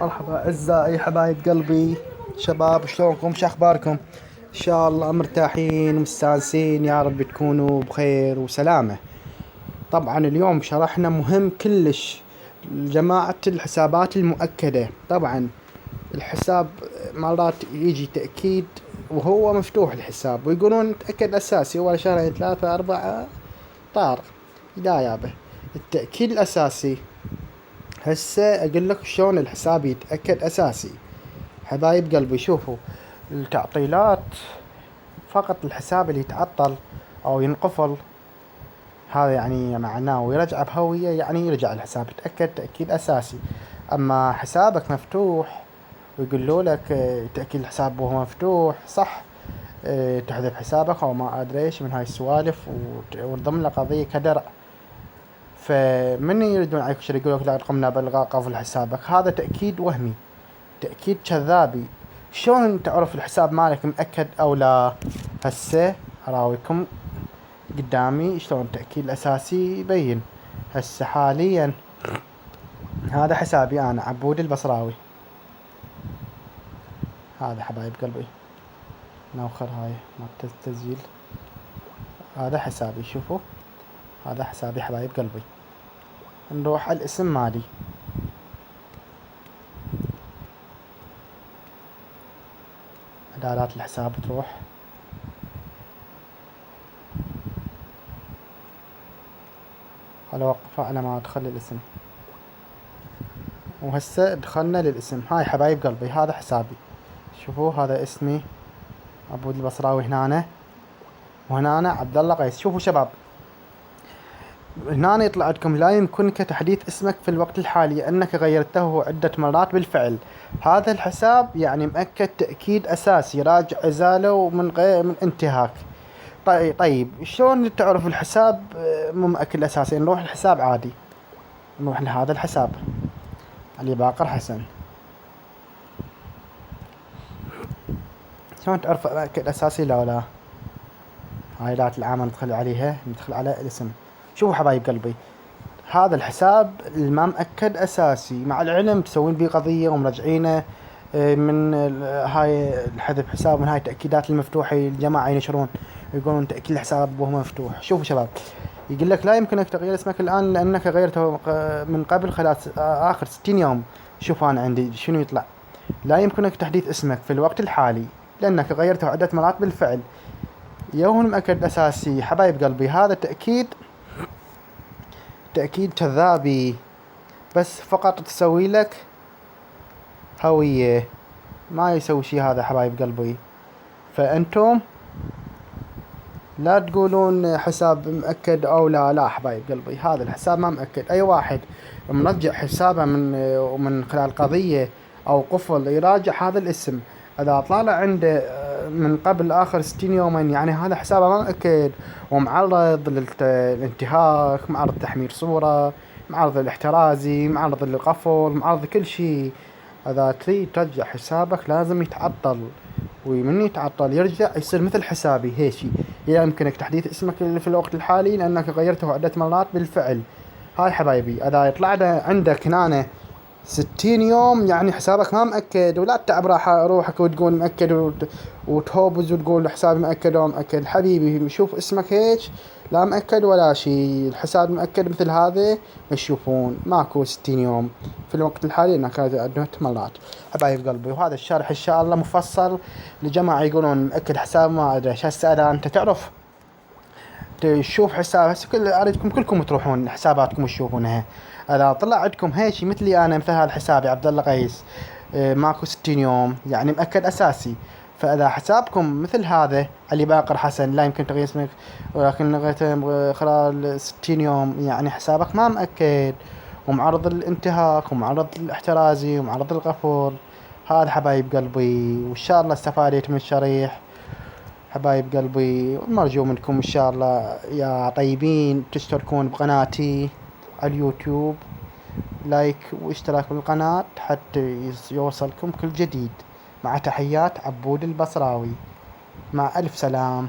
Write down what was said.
مرحبا أعزائي حبايب قلبي، شباب شلونكم؟ شو أخباركم؟ إن شاء الله مرتاحين ومستانسين، يا رب تكونوا بخير وسلامة. طبعا اليوم شرحنا مهم كلش، جماعة الحسابات المؤكدة. طبعا الحساب مرات يجي تأكيد وهو مفتوح الحساب، ويقولون تأكد أساسي ولا شهرين 3 4 طار. لا يابا، التأكيد الأساسي. هسه اقول لك شلون الحساب يتأكد اساسي. حبايب قلبي شوفوا التعطيلات، فقط الحساب اللي يتعطل او ينقفل هذا يعني معناه ويرجع بهوية، يعني يرجع الحساب يتأكد تأكيد اساسي. اما حسابك مفتوح ويقولوا لك تأكيد الحساب وهو مفتوح صح، تحذف حسابك او ما ادري ايش من هاي السوالف وتضمن له قضية كدرع. فمن يريدون عليك شيء يقول لك لا قمنا بالغاء قفل حسابك، هذا تأكيد وهمي، تأكيد كذابي. شلون تعرف الحساب مالك مأكد او لا؟ هسه اراويكم قدامي شلون التأكيد الاساسي يبين. هسه حاليا هذا حسابي انا عبود البصراوي، هذا حبايب قلبي نوخر هاي مالت التسجيل. هذا حسابي، شوفوا هذا حسابي حبايب قلبي. نروح على الاسم مالي، اعدادات الحساب تروح، خل اوقفه على ما ادخل الاسم. وهسه دخلنا للاسم. هاي حبايب قلبي هذا حسابي، شوفوا هذا اسمي عبود البصراوي هنا، وهنا عبد الله قيس. شوفوا شباب، هنا يطلع عندكم لا يمكنك تحديث اسمك في الوقت الحالي لأنك غيرته عدة مرات بالفعل. هذا الحساب يعني مؤكد تأكيد أساسي، راجع إزالة من غير من انتهاك. طيب شلون تعرف الحساب مو مؤكد أساسي؟ نروح الحساب عادي، نروح لهذا الحساب علي باقر حسن. شلون تعرف مؤكد أساسي لا ولا؟ هاي لا العامة ندخل عليها، ندخل على الاسم. شوفوا حبايب قلبي، هذا الحساب الما مأكد أساسي، مع العلم تسوين بيه قضية ومرجعينه من هاي الحذف حساب، من هاي التأكيدات المفتوحة. الجماعة ينشرون يقولون تأكيد الحساب وهو مفتوح. شوفوا شباب، يقول لك لا يمكنك تغيير اسمك الآن لأنك غيرته من قبل خلال آخر 60 يوم. شوف أنا عندي شنو يطلع: لا يمكنك تحديث اسمك في الوقت الحالي لأنك غيرته عدة مرات بالفعل. يوم مأكد أساسي حبايب قلبي، هذا تأكيد كذابي، بس فقط تسوي لك هوية، ما يسوي شي هذا حبايب قلبي. فأنتم لا تقولون حساب مؤكد أو لا حبايب قلبي، هذا الحساب ما مؤكد. أي واحد مرجع حسابه من خلال قضية أو قفل يراجع هذا الاسم، إذا طلع عنده من قبل آخر 60 يوما يعني هذا حسابه ما مؤكد ومعرض للانتهاك، معرض تحميل صورة، معرض الاحترازي، معرض للقفل، معرض كل شيء. إذا تريد ترجع حسابك لازم يتعطل، ومن يتعطل يرجع يصير مثل حسابي هيشي. يمكنك تحديث اسمك في الوقت الحالي لأنك غيرته عدة مرات بالفعل. هاي حبايبي إذا يطلع عندك هنا 60 يوم يعني حسابك ما مأكد، ولا تتعب روحك وتقول مأكد وتهوبز وتقول حسابي مأكد ومأكد. حبيبي شوف اسمك هيك لا مأكد ولا شيء، الحساب مأكد مثل هذا تشوفون ماكو 60 يوم في الوقت الحالي انك عدة مرات حبايب قلبي. وهذا الشرح ان شاء الله مفصل لجماعة يقولون مأكد حساب ما ادري ايش. هسه اذا انت تعرف تشوف حساب، هسه اريدكم كلكم تروحون حساباتكم تشوفونها. اذا طلع عندكم هيك مثلي انا، مثل هذا حسابي عبد الله قيس ماكو 60 يوم يعني مأكد اساسي. فاذا حسابكم مثل هذا علي باقر حسن لا يمكن تغيير اسمك ولكن لغيته خلال 60 يوم يعني حسابك ما مأكد ومعرض للانتهاك ومعرض للاحترازي ومعرض للقفل. هذا حبايب قلبي، وان شاء الله استفاديت من الشريح حبايب قلبي. مرجو منكم ان شاء الله يا طيبين تشتركون بقناتي على اليوتيوب، لايك واشتراك بالقناة حتى يوصلكم كل جديد. مع تحيات عبود البصراوي، مع ألف سلام.